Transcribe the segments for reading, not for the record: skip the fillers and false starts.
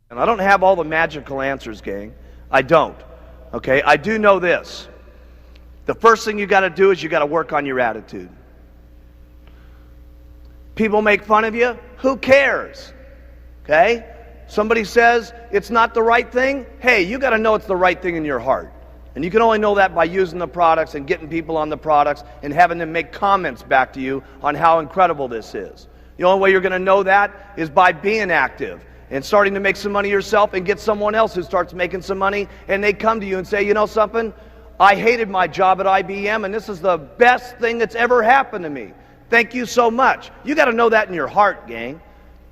And I don't have all the magical answers, gang. I don't. Okay? I do know this. The first thing you got to do is you got to work on your attitude. People make fun of you. Who cares? Okay? Somebody says it's not the right thing. Hey, you got to know it's the right thing in your heart. And you can only know that by using the products and getting people on the products and having them make comments back to you on how incredible this is. The only way you're going to know that is by being active and starting to make some money yourself and get someone else who starts making some money, and they come to you and say, you know something? I hated my job at IBM, and this is the best thing that's ever happened to me. Thank you so much. You got to know that in your heart, gang.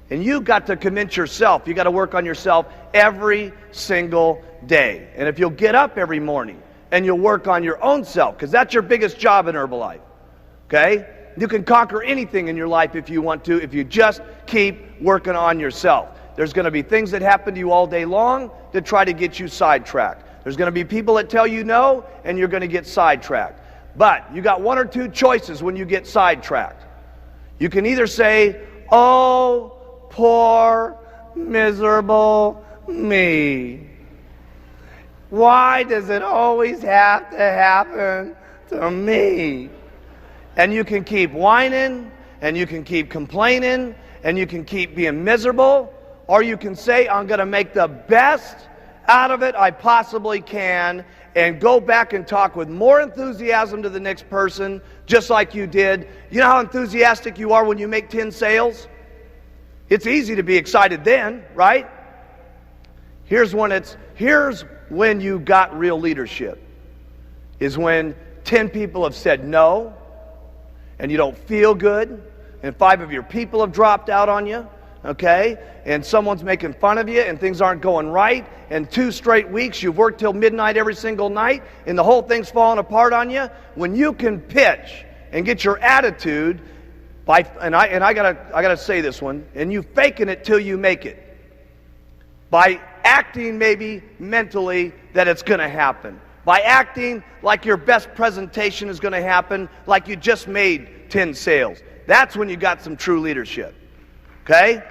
And you got to convince yourself. You got to work on yourself every single day. And if you'll get up every morning and you'll work on your own self, because that's your biggest job in Herbalife, okay? You can conquer anything in your life if you want to, if you just keep working on yourself. There's going to be things that happen to you all day long to try to get you sidetracked. There's going to be people that tell you no, and you're going to get sidetracked. But you got one or two choices when you get sidetracked. You can either say, oh, poor, miserable me. Why does it always have to happen to me? And you can keep whining, and you can keep complaining, and you can keep being miserable, or you can say, I'm going to make the best out of it I possibly can, and go back and talk with more enthusiasm to the next person, just like you did. You know how enthusiastic you are when you make 10 sales? It's easy to be excited then, right? Here's when you got real leadership, is when 10 people have said no, and you don't feel good, and 5 of your people have dropped out on you, okay? And someone's making fun of you, and things aren't going right, and 2 straight weeks you've worked till midnight every single night, and the whole thing's falling apart on you. When you can pitch and get your attitude, I gotta say this one, and you faking it till you make it. By acting maybe mentally that it's going to happen. By acting like your best presentation is going to happen, like you just made 10 sales. That's when you got some true leadership. Okay?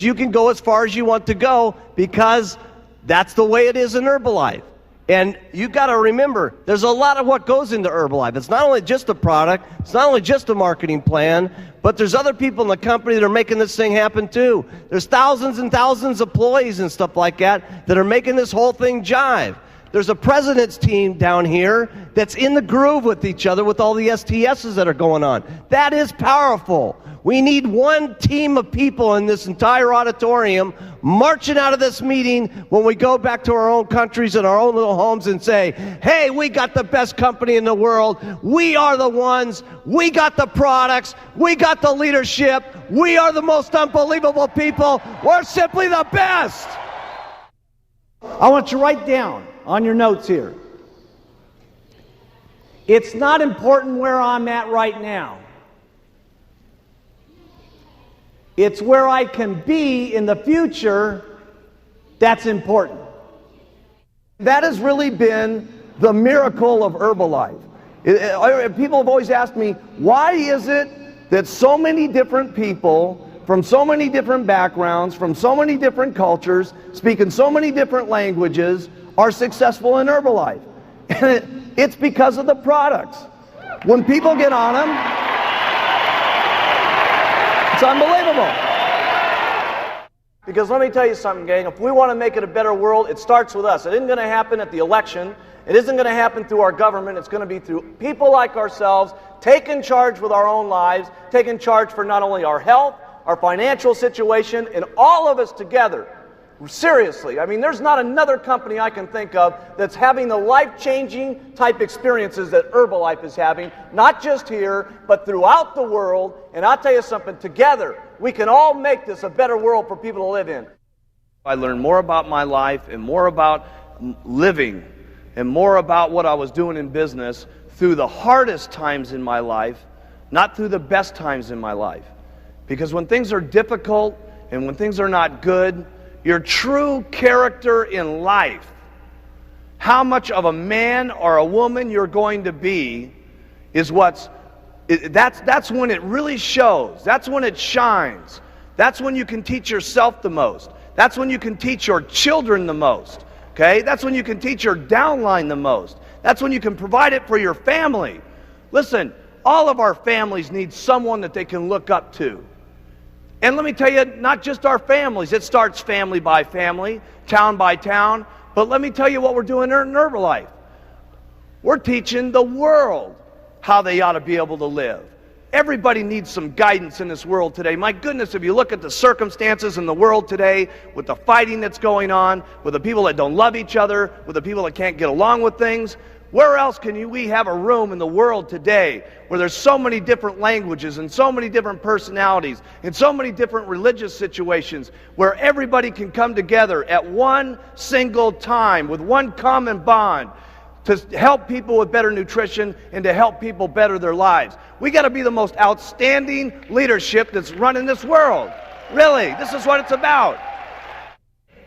You can go as far as you want to go because that's the way it is in Herbalife. And you've got to remember, there's a lot of what goes into Herbalife. It's not only just a product, it's not only just a marketing plan, but there's other people in the company that are making this thing happen too. There's thousands and thousands of employees and stuff like that are making this whole thing jive. There's a president's team down here that's in the groove with each other with all the STSs that are going on. That is powerful. We need one team of people in this entire auditorium marching out of this meeting when we go back to our own countries and our own little homes and say, hey, we got the best company in the world. We are the ones. We got the products. We got the leadership. We are the most unbelievable people. We're simply the best. I want you to write down on your notes here. It's not important where I'm at right now. It's where I can be in the future that's important. That has really been the miracle of Herbalife. People have always asked me, why is it that so many different people from so many different backgrounds, from so many different cultures, speaking so many different languages, are successful in Herbalife? And it's because of the products. When people get on them, it's unbelievable. Because let me tell you something, gang. If we want to make it a better world, it starts with us. It isn't going to happen at the election. It isn't going to happen through our government. It's going to be through people like ourselves, taking charge with our own lives, taking charge for not only our health, our financial situation, and all of us together. Seriously, I mean, there's not another company I can think of that's having the life-changing type experiences that Herbalife is having, not just here, but throughout the world. And I'll tell you something, together, we can all make this a better world for people to live in. I learned more about my life and more about living and more about what I was doing in business through the hardest times in my life, not through the best times in my life. Because when things are difficult and when things are not good, your true character in life, how much of a man or a woman you're going to be, is that's when it really shows. That's when it shines. That's when you can teach yourself the most. That's when you can teach your children the most. Okay? That's when you can teach your downline the most. That's when you can provide it for your family. Listen, all of our families need someone that they can look up to. And let me tell you, not just our families. It starts family by family, town by town. But let me tell you what we're doing in Herbalife. We're teaching the world how they ought to be able to live. Everybody needs some guidance in this world today. My goodness, if you look at the circumstances in the world today, with the fighting that's going on, with the people that don't love each other, with the people that can't get along with things, where else can we have a room in the world today where there's so many different languages and so many different personalities and so many different religious situations where everybody can come together at one single time with one common bond to help people with better nutrition and to help people better their lives? We got to be the most outstanding leadership that's running this world. Really, this is what it's about.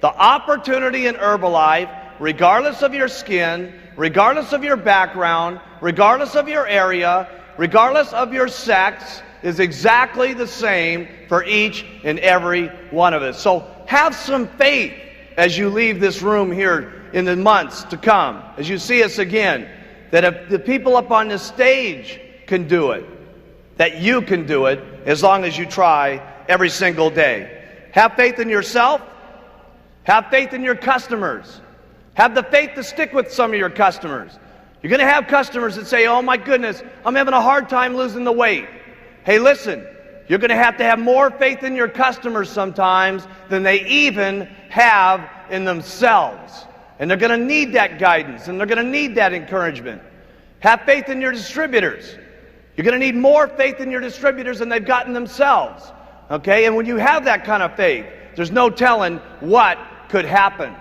The opportunity in Herbalife, regardless of your skin, regardless of your background, regardless of your area, regardless of your sex, is exactly the same for each and every one of us. So have some faith as you leave this room here in the months to come, as you see us again, that if the people up on this stage can do it, that you can do it as long as you try every single day. Have faith in yourself. Have faith in your customers. Have the faith to stick with some of your customers. You're going to have customers that say, oh my goodness, I'm having a hard time losing the weight. Hey, listen, you're going to have more faith in your customers sometimes than they even have in themselves. And they're going to need that guidance, and they're going to need that encouragement. Have faith in your distributors. You're going to need more faith in your distributors than they've gotten themselves. Okay? And when you have that kind of faith, there's no telling what could happen.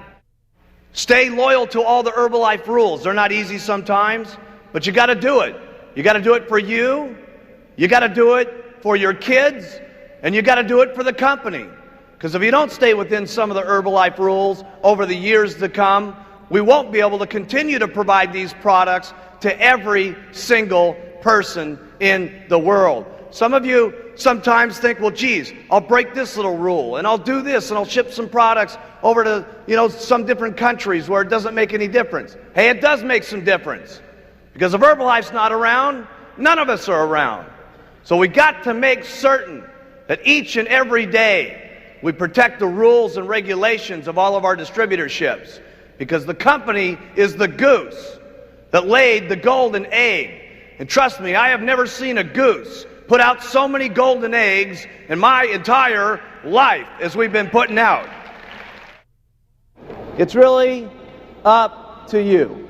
Stay loyal to all the Herbalife rules. They're not easy sometimes, but you got to do it. You got to do it for you. You got to do it for your kids, and you got to do it for the company. Because if you don't stay within some of the Herbalife rules over the years to come, we won't be able to continue to provide these products to every single person in the world. Some of you sometimes think, well, geez, I'll break this little rule, and I'll do this, and I'll ship some products over to, some different countries where it doesn't make any difference. Hey, it does make some difference. Because if Herbalife's not around, none of us are around. So we got to make certain that each and every day we protect the rules and regulations of all of our distributorships. Because the company is the goose that laid the golden egg. And trust me, I have never seen a goose put out so many golden eggs in my entire life as we've been putting out. It's really up to you.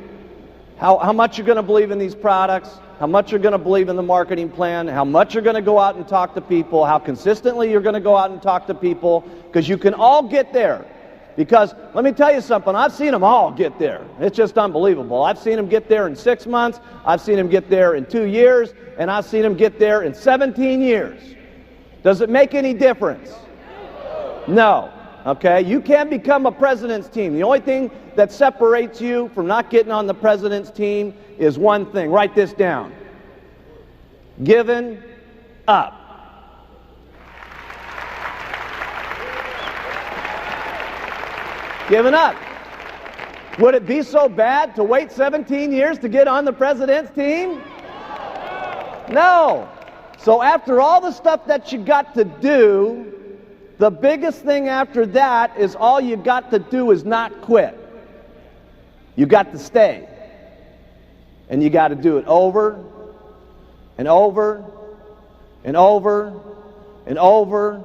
How much you're going to believe in these products, how much you're going to believe in the marketing plan, how much you're going to go out and talk to people, how consistently you're going to go out and talk to people, because you can all get there. Because let me tell you something, I've seen them all get there. It's just unbelievable. I've seen them get there in 6 months, I've seen them get there in 2 years, and I've seen them get there in 17 years. Does it make any difference? No. Okay? You can't become a president's team. The only thing that separates you from not getting on the president's team is one thing. Write this down. Giving up. Giving up. Would it be so bad to wait 17 years to get on the president's team? No. So after all the stuff that you got to do, the biggest thing after that is all you got to do is not quit. You got to stay. And you got to do it over and over and over and over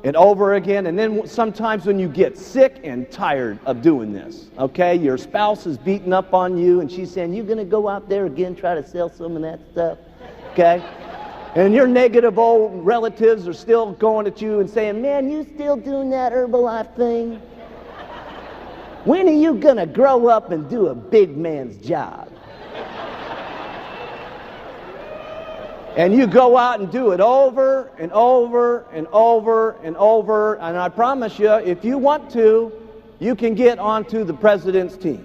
and over again. And then sometimes when you get sick and tired of doing this, okay, your spouse is beating up on you and she's saying, you're going to go out there again, try to sell some of that stuff, okay? And your negative old relatives are still going at you and saying, man, you still doing that Herbalife thing? When are you going to grow up and do a big man's job? And you go out and do it over and over and over and over. And I promise you, if you want to, you can get onto the president's team.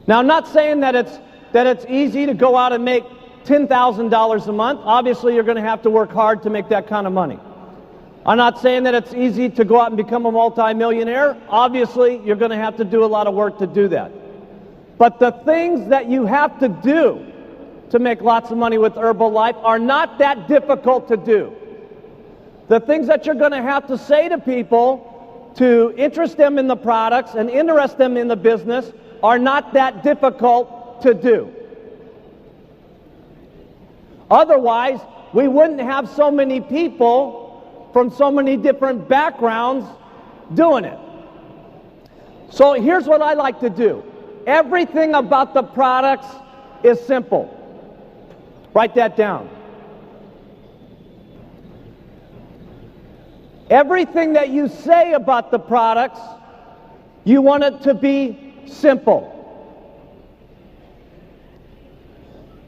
Now, I'm not saying that it's easy to go out and make $10,000 a month. Obviously, you're going to have to work hard to make that kind of money. I'm not saying that it's easy to go out and become a multimillionaire. Obviously, you're going to have to do a lot of work to do that. But the things that you have to do to make lots of money with Herbalife are not that difficult to do. The things that you're going to have to say to people to interest them in the products and interest them in the business are not that difficult to do. Otherwise, we wouldn't have so many people from so many different backgrounds doing it. So here's what I like to do. Everything about the products is simple. Write that down. Everything that you say about the products, you want it to be simple.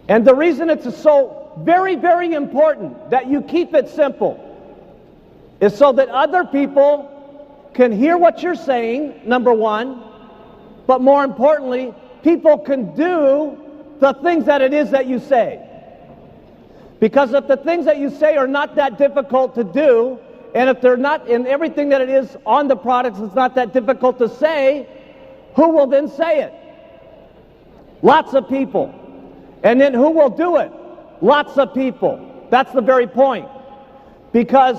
And the reason it's so very, very important that you keep it simple is so that other people can hear what you're saying, number one, but more importantly, people can do the things that it is that you say. Because if the things that you say are not that difficult to do, and if they're not in everything that it is on the products, it's not that difficult to say, who will then say it? Lots of people. And then who will do it? Lots of people. That's the very point. Because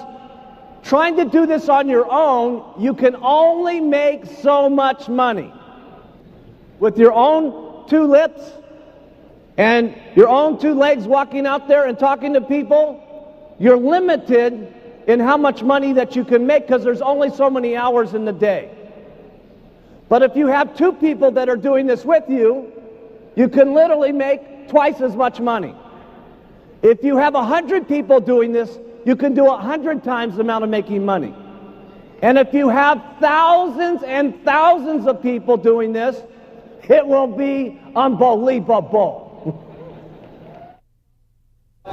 trying to do this on your own, you can only make so much money. With your own two lips and your own two legs walking out there and talking to people, you're limited in how much money that you can make because there's only so many hours in the day. But if you have two people that are doing this with you, you can literally make twice as much money. If you have 100 people doing this, you can do 100 times the amount of making money. And if you have thousands and thousands of people doing this, it will be unbelievable.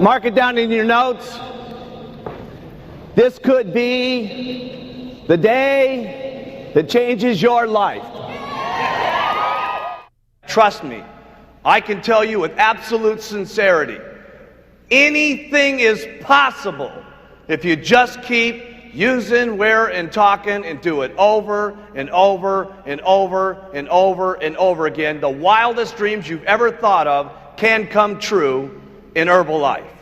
Mark it down in your notes. This could be the day that changes your life. Trust me, I can tell you with absolute sincerity, anything is possible if you just keep using, where, and talking and do it over and over and over and over and over again. The wildest dreams you've ever thought of can come true in Herbalife.